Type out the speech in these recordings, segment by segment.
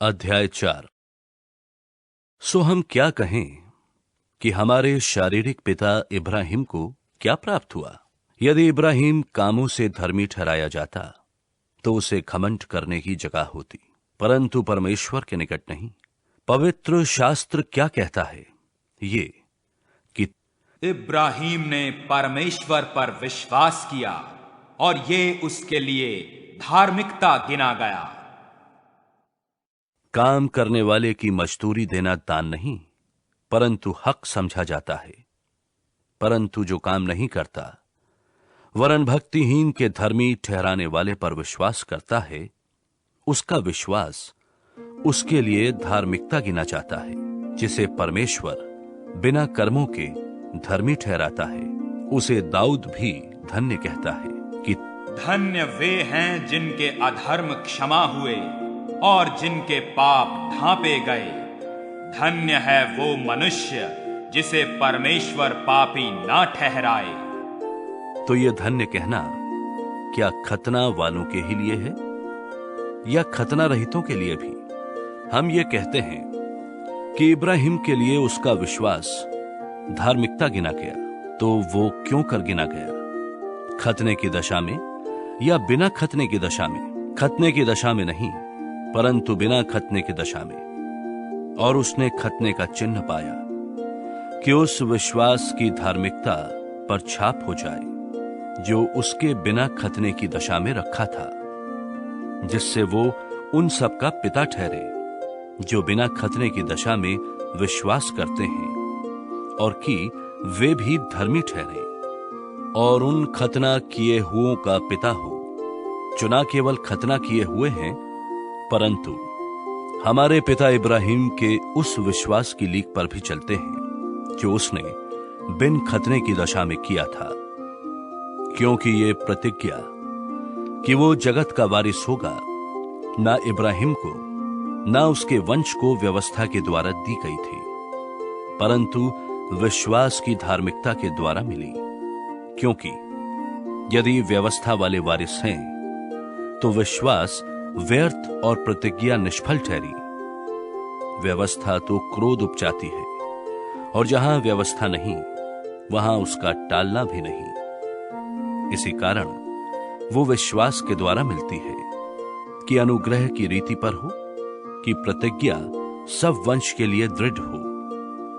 अध्याय 4। सो हम क्या कहें कि हमारे शारीरिक पिता इब्राहिम को क्या प्राप्त हुआ? यदि इब्राहिम कामों से धर्मी ठहराया जाता तो उसे घमंड करने की जगह होती, परंतु परमेश्वर के निकट नहीं। पवित्र शास्त्र क्या कहता है? ये कि इब्राहिम ने परमेश्वर पर विश्वास किया और ये उसके लिए धार्मिकता गिना गया। काम करने वाले की मजदूरी देना दान नहीं, परंतु हक समझा जाता है। परंतु जो काम नहीं करता वरन भक्तिहीन के धर्मी ठहराने वाले पर विश्वास करता है, उसका विश्वास उसके लिए धार्मिकता गिना जाता है, जिसे परमेश्वर बिना कर्मों के धर्मी ठहराता है। उसे दाऊद भी धन्य कहता है कि धन्य वे हैं जिनके अधर्म क्षमा हुए और जिनके पाप ढांपे गए। धन्य है वो मनुष्य जिसे परमेश्वर पापी ना ठहराए। तो ये धन्य कहना क्या खतना वालों के ही लिए है या खतना रहितों के लिए भी? हम ये कहते हैं कि इब्राहिम के लिए उसका विश्वास धार्मिकता गिना गया, तो वो क्यों कर गिना गया? खतने की दशा में या बिना खतने की दशा में? खतने की दशा में नहीं, परंतु बिना खतने की दशा में। और उसने खतने का चिन्ह पाया कि उस विश्वास की धार्मिकता पर छाप हो जाए जो उसके बिना खतने की दशा में रखा था, जिससे वो उन सब का पिता ठहरे जो बिना खतने की दशा में विश्वास करते हैं, और कि वे भी धर्मी ठहरे और उन खतना किए हुओं का पिता हो जो ना केवल खतना किए हुए हैं, परंतु हमारे पिता इब्राहिम के उस विश्वास की लीक पर भी चलते हैं जो उसने बिन खतने की दशा में किया था, क्योंकि ये प्रतिज्ञा कि वो जगत का वारिस होगा ना इब्राहिम को ना उसके वंश को व्यवस्था के द्वारा दी गई थी, परंतु विश्वास की धार्मिकता के द्वारा मिली। क्योंकि यदि व्यवस्था वाले वारिस हैं तो विश्वास व्यर्थ और प्रतिज्ञा निष्फल ठहरी। व्यवस्था तो क्रोध उपजाती है, और जहां व्यवस्था नहीं वहां उसका टालना भी नहीं। इसी कारण वो विश्वास के द्वारा मिलती है कि अनुग्रह की रीति पर हो कि प्रतिज्ञा सब वंश के लिए दृढ़ हो,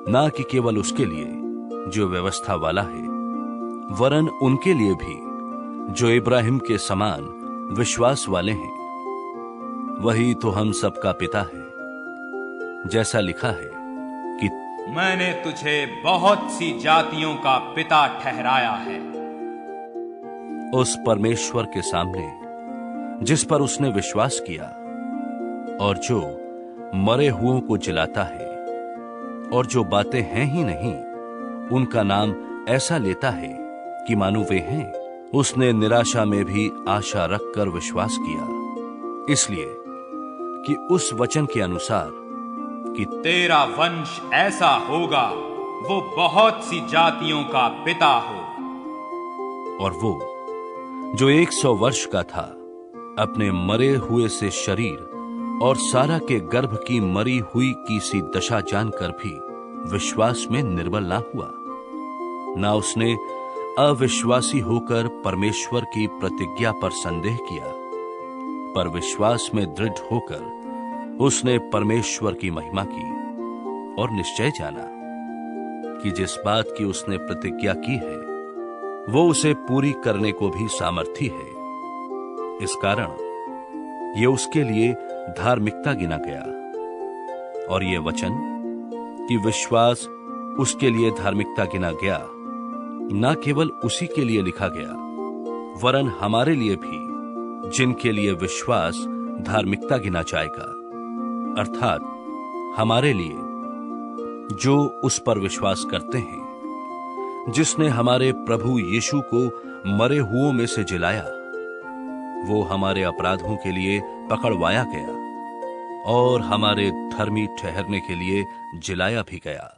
ना कि केवल उसके लिए जो व्यवस्था वाला है, वरन उनके लिए भी जो इब्राहिम के समान विश्वास वाले हैं। वही तो हम सबका पिता है, जैसा लिखा है कि मैंने तुझे बहुत सी जातियों का पिता ठहराया है। उस परमेश्वर के सामने जिस पर उसने विश्वास किया और जो मरे हुओं को जिलाता है और जो बातें हैं ही नहीं उनका नाम ऐसा लेता है कि मानो वे हैं। उसने निराशा में भी आशा रखकर विश्वास किया, इसलिए कि उस वचन के अनुसार कि तेरा वंश ऐसा होगा, वो बहुत सी जातियों का पिता हो। और वो जो 100 वर्ष का था अपने मरे हुए से शरीर और सारा के गर्भ की मरी हुई की सी दशा जानकर भी विश्वास में निर्बल ना हुआ, ना उसने अविश्वासी होकर परमेश्वर की प्रतिज्ञा पर संदेह किया, पर विश्वास में दृढ़ होकर उसने परमेश्वर की महिमा की और निश्चय जाना कि जिस बात की उसने प्रतिज्ञा की है वो उसे पूरी करने को भी सामर्थी है। इस कारण ये उसके लिए धार्मिकता गिना गया। और ये वचन कि विश्वास उसके लिए धार्मिकता गिना गया, ना केवल उसी के लिए लिखा गया, वरन हमारे लिए भी जिनके लिए विश्वास धार्मिकता गिना जाएगा, अर्थात हमारे लिए जो उस पर विश्वास करते हैं जिसने हमारे प्रभु यीशु को मरे हुओं में से जिलाया। वो हमारे अपराधों के लिए पकड़वाया गया और हमारे धर्मी ठहरने के लिए जिलाया भी गया।